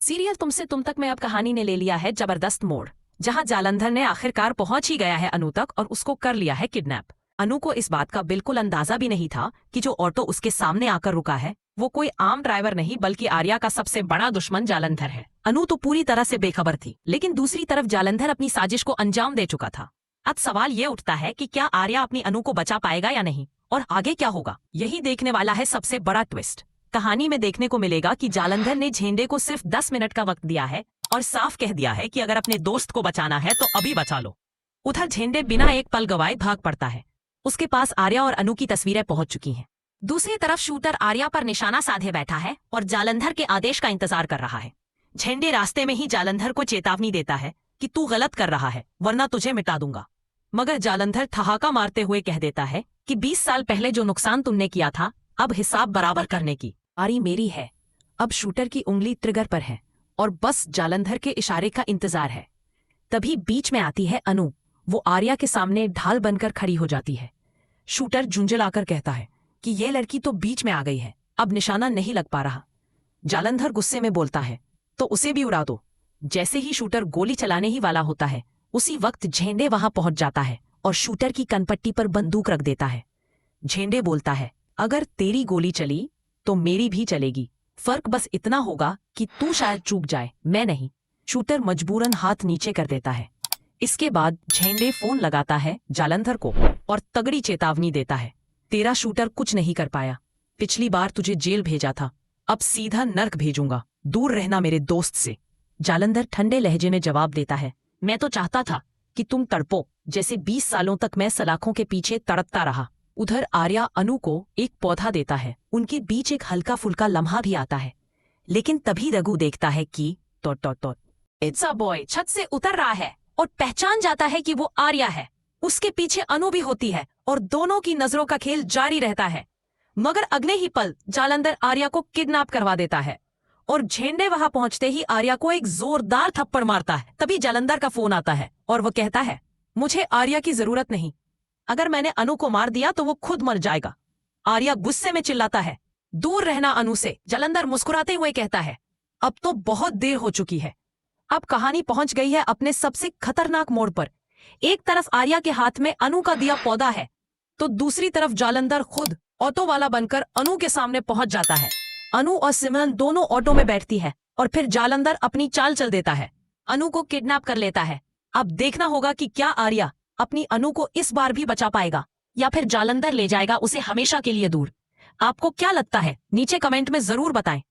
Serial तुमसे तुम तक में अब कहानी ने ले लिया है जबरदस्त मोड़, जहां जालंधर ने आखिरकार पहुंच ही गया है अनु तक और उसको कर लिया है किडनैप। अनु को इस बात का बिल्कुल अंदाजा भी नहीं था कि जो ऑटो उसके सामने आकर रुका है वो कोई आम ड्राइवर नहीं बल्कि आर्या का सबसे बड़ा दुश्मन जालंधर है। अनु तो पूरी तरह से बेखबर थी, लेकिन दूसरी तरफ जालंधर अपनी साजिश को अंजाम दे चुका था। अब सवाल ये उठता है कि क्या आर्या अपनी अनु को बचा पाएगा या नहीं, और आगे क्या होगा, यही देखने वाला है सबसे बड़ा ट्विस्ट। कहानी में देखने को मिलेगा कि जालंधर ने झेंडे को सिर्फ 10 मिनट का वक्त दिया है और साफ कह दिया है कि अगर अपने दोस्त को बचाना है तो अभी बचा लो। उधर झेंडे बिना एक पल गवाए भाग पड़ता है। उसके पास आर्या और अनु की तस्वीरें पहुंच चुकी हैं। दूसरी तरफ शूटर आर्या पर निशाना साधे बैठा है और जालंधर के आदेश का इंतजार कर रहा है। झेंडे रास्ते में ही जालंधर को चेतावनी देता है कि तू गलत कर रहा है वरना तुझे मिटा दूंगा, मगर जालंधर ठहाका मारते हुए कह देता है कि 20 साल पहले जो नुकसान तुमने किया था अब हिसाब बराबर करने की बारी मेरी है। अब शूटर की उंगली ट्रिगर पर है और बस जालंधर के इशारे का इंतजार है। तभी बीच में आती है अनु। वो आर्या के सामने ढाल बनकर खड़ी हो जाती है। शूटर झुंझलाकर कहता है कि ये लड़की तो बीच में आ गई है, अब निशाना नहीं लग पा रहा। जालंधर गुस्से में बोलता है तो उसे भी उड़ा दो। जैसे ही शूटर गोली चलाने ही वाला होता है उसी वक्त झेंडे वहां पहुंच जाता है और शूटर की कनपट्टी पर बंदूक रख देता है। झेंडे बोलता है अगर तेरी गोली चली तो मेरी भी चलेगी, फर्क बस इतना होगा कि तू शायद चूक जाए, मैं नहीं। शूटर मजबूरन हाथ नीचे कर देता है। इसके बाद झेंडे फोन लगाता है जालंधर को और तगड़ी चेतावनी देता है, तेरा शूटर कुछ नहीं कर पाया। पिछली बार तुझे जेल भेजा था, अब सीधा नर्क भेजूंगा, दूर रहना मेरे दोस्त से। जालंधर ठंडे लहजे में जवाब देता है, मैं तो चाहता था कि तुम तड़पो जैसे 20 सालों तक मैं सलाखों के पीछे तड़पता रहा। उधर आर्या अनु को एक पौधा देता है। उनके बीच एक हल्का फुल्का लम्हा भी आता है, लेकिन तभी रघु देखता है कि इट्स अ बॉय छत से उतर रहा है और पहचान जाता है कि वो आर्या है। उसके पीछे अनु भी होती है और दोनों की नजरों का खेल जारी रहता है, मगर अगले ही पल जालंधर आर्या को किडनैप करवा देता है और झेंडे वहां पहुंचते ही आर्या को एक जोरदार थप्पड़ मारता है। तभी जालंधर का फोन आता है और वो कहता है, मुझे आर्या की जरूरत नहीं, अगर मैंने अनु को मार दिया तो वो खुद मर जाएगा। आर्या गुस्से में चिल्लाता है, दूर रहना अनु से। जालंधर मुस्कुराते हुए कहता है, अब तो बहुत देर हो चुकी है। अब कहानी पहुंच गई है अपने सबसे खतरनाक मोड़ पर। एक तरफ आर्या के हाथ में अनु का दिया पौधा है तो दूसरी तरफ जालंधर खुद ऑटो वाला बनकर अनु के सामने पहुंच जाता है। अनु और सिमरन दोनों ऑटो में बैठती है और फिर जालंधर अपनी चाल चल देता है, अनु को किडनैप कर लेता है। अब देखना होगा कि क्या आर्या अपनी अनु को इस बार भी बचा पाएगा या फिर जालंधर ले जाएगा उसे हमेशा के लिए दूर। आपको क्या लगता है नीचे कमेंट में जरूर बताएं।